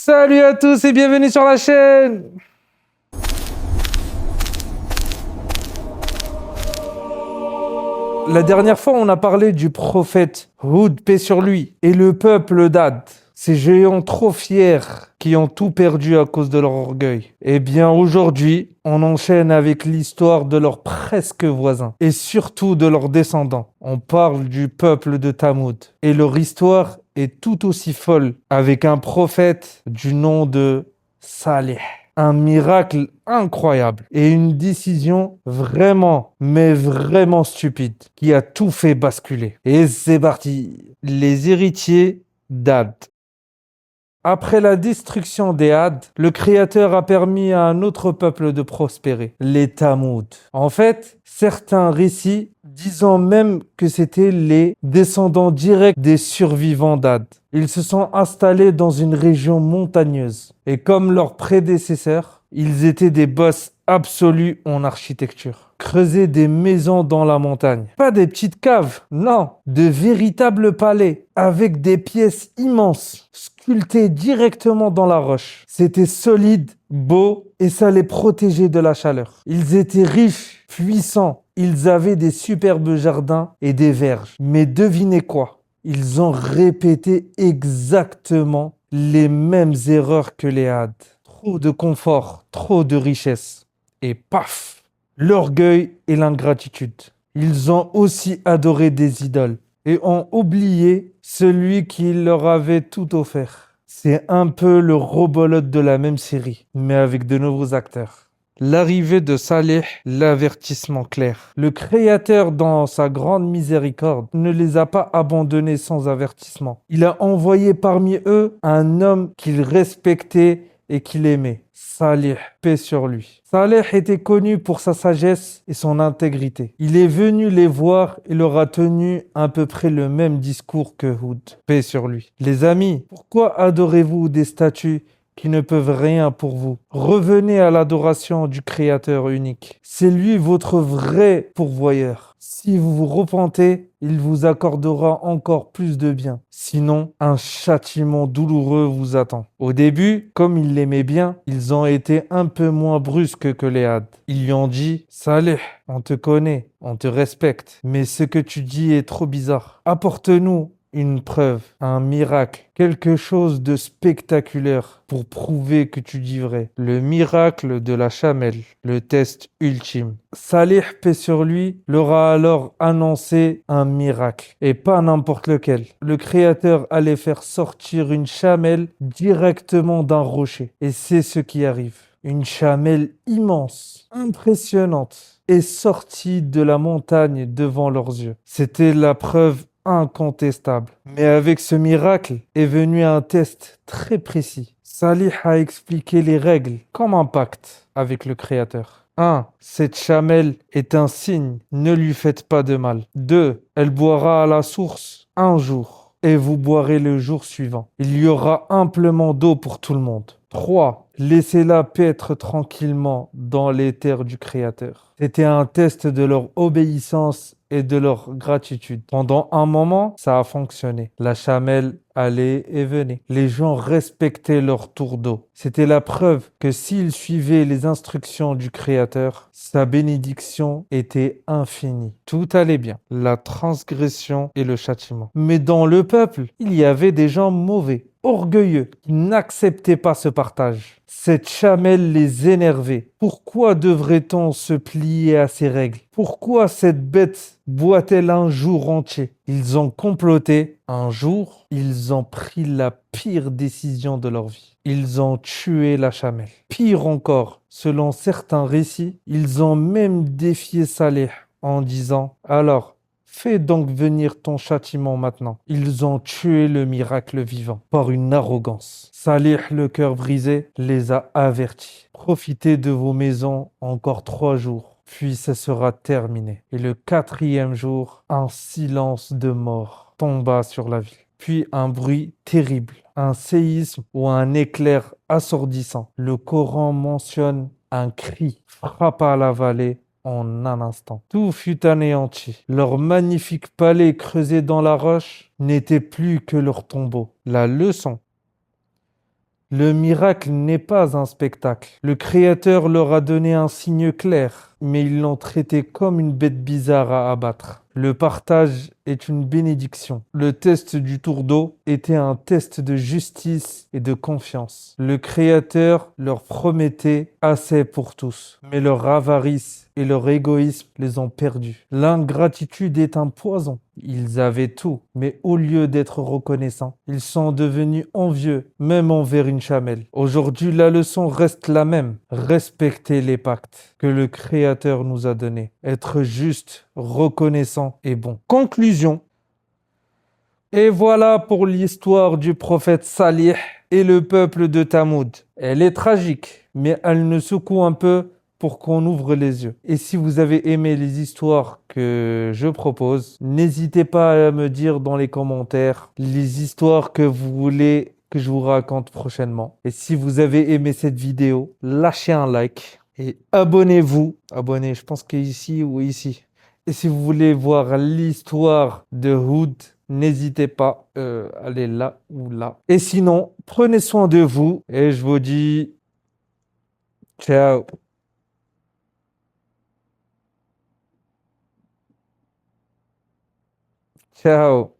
Salut à tous et bienvenue sur la chaîne. La dernière fois, on a parlé du prophète Houd, paix sur lui, et le peuple d'Ad, ces géants trop fiers qui ont tout perdu à cause de leur orgueil. Eh bien, aujourd'hui, on enchaîne avec l'histoire de leurs presque voisins, et surtout de leurs descendants. On parle du peuple de Tamoud, et leur histoire est tout aussi folle, avec un prophète du nom de Saleh. Un miracle incroyable et une décision vraiment, mais vraiment stupide qui a tout fait basculer. Et c'est parti, les héritiers d'Ad. Après la destruction des Had, le Créateur a permis à un autre peuple de prospérer, les Tamoud. En fait, certains récits disant même que c'étaient les descendants directs des survivants d'Ad. Ils se sont installés dans une région montagneuse. Et comme leurs prédécesseurs, ils étaient des boss absolus en architecture. Creuser des maisons dans la montagne. Pas des petites caves, non, de véritables palais avec des pièces immenses, sculptées directement dans la roche. C'était solide, beau et ça les protégeait de la chaleur. Ils étaient riches, puissants, ils avaient des superbes jardins et des verges. Mais devinez quoi? Ils ont répété exactement les mêmes erreurs que les Had. Trop de confort, trop de richesse. Et paf! L'orgueil et l'ingratitude. Ils ont aussi adoré des idoles et ont oublié celui qui leur avait tout offert. C'est un peu le Robolote de la même série, mais avec de nouveaux acteurs. L'arrivée de Saleh, l'avertissement clair. Le Créateur, dans sa grande miséricorde, ne les a pas abandonnés sans avertissement. Il a envoyé parmi eux un homme qu'il respectait et qu'il aimait. Salih, paix sur lui. Saleh était connu pour sa sagesse et son intégrité. Il est venu les voir et leur a tenu à peu près le même discours que Houd, paix sur lui. Les amis, pourquoi adorez-vous des statues qui ne peuvent rien pour vous? Revenez à l'adoration du Créateur unique. C'est lui votre vrai pourvoyeur. Si vous vous repentez, il vous accordera encore plus de bien. Sinon, un châtiment douloureux vous attend. Au début, comme ils l'aimaient bien, ils ont été un peu moins brusques que les Had. Ils lui ont dit « Saleh, on te connaît, on te respecte, mais ce que tu dis est trop bizarre. Apporte-nous une preuve, un miracle, quelque chose de spectaculaire pour prouver que tu dis vrai. Le miracle de la chamelle, le test ultime. » Salih, paix sur lui, leur a alors annoncé un miracle, et pas n'importe lequel. Le Créateur allait faire sortir une chamelle directement d'un rocher. Et c'est ce qui arrive. Une chamelle immense, impressionnante, est sortie de la montagne devant leurs yeux. C'était la preuve incontestable. Mais avec ce miracle est venu un test très précis. Salih a expliqué les règles comme un pacte avec le Créateur. 1. Cette chamelle est un signe, ne lui faites pas de mal. 2. Elle boira à la source un jour et vous boirez le jour suivant. Il y aura amplement d'eau pour tout le monde. 3. Laissez-la paître tranquillement dans les terres du Créateur. C'était un test de leur obéissance et de leur gratitude. Pendant un moment, ça a fonctionné. La chamelle allait et venait. Les gens respectaient leur tour d'eau. C'était la preuve que s'ils suivaient les instructions du Créateur, sa bénédiction était infinie. Tout allait bien. La transgression et le châtiment. Mais dans le peuple, il y avait des gens mauvais, orgueilleux, qui n'acceptaient pas ce partage. Cette chamelle les énervait. Pourquoi devrait-on se plier à ces règles? Pourquoi cette bête boit-elle un jour entier? Ils ont comploté. Un jour, ils ont pris la pire décision de leur vie. Ils ont tué la chamelle. Pire encore, selon certains récits, ils ont même défié Saleh en disant « Alors, fais donc venir ton châtiment maintenant. » Ils ont tué le miracle vivant par une arrogance. Salih, le cœur brisé, les a avertis. Profitez de vos maisons encore 3 jours, puis ce sera terminé. Et le 4e jour, un silence de mort tomba sur la ville. Puis un bruit terrible, un séisme ou un éclair assourdissant. Le Coran mentionne un cri frappa la vallée en un instant. Tout fut anéanti. Leur magnifique palais creusé dans la roche n'était plus que leur tombeau. La leçon. Le miracle n'est pas un spectacle. Le Créateur leur a donné un signe clair, mais ils l'ont traité comme une bête bizarre à abattre. Le partage est une bénédiction. Le test du tour d'eau était un test de justice et de confiance. Le Créateur leur promettait assez pour tous, mais leur avarice et leur égoïsme les ont perdus. L'ingratitude est un poison. Ils avaient tout, mais au lieu d'être reconnaissants, ils sont devenus envieux, même envers une chamelle. Aujourd'hui, la leçon reste la même. Respecter les pactes que le Créateur nous a donnés. Être juste, reconnaissant et bon. Conclusion. Et voilà pour l'histoire du prophète Salih et le peuple de Tamoud. Elle est tragique, mais elle nous secoue un peu pour qu'on ouvre les yeux. Et si vous avez aimé les histoires que je propose, n'hésitez pas à me dire dans les commentaires les histoires que vous voulez que je vous raconte prochainement. Et si vous avez aimé cette vidéo, lâchez un like et abonnez-vous. Abonnez, je pense qu'ici ou ici. Et si vous voulez voir l'histoire de Hood, n'hésitez pas, allez là ou là. Et sinon, prenez soin de vous et je vous dis ciao. Ciao.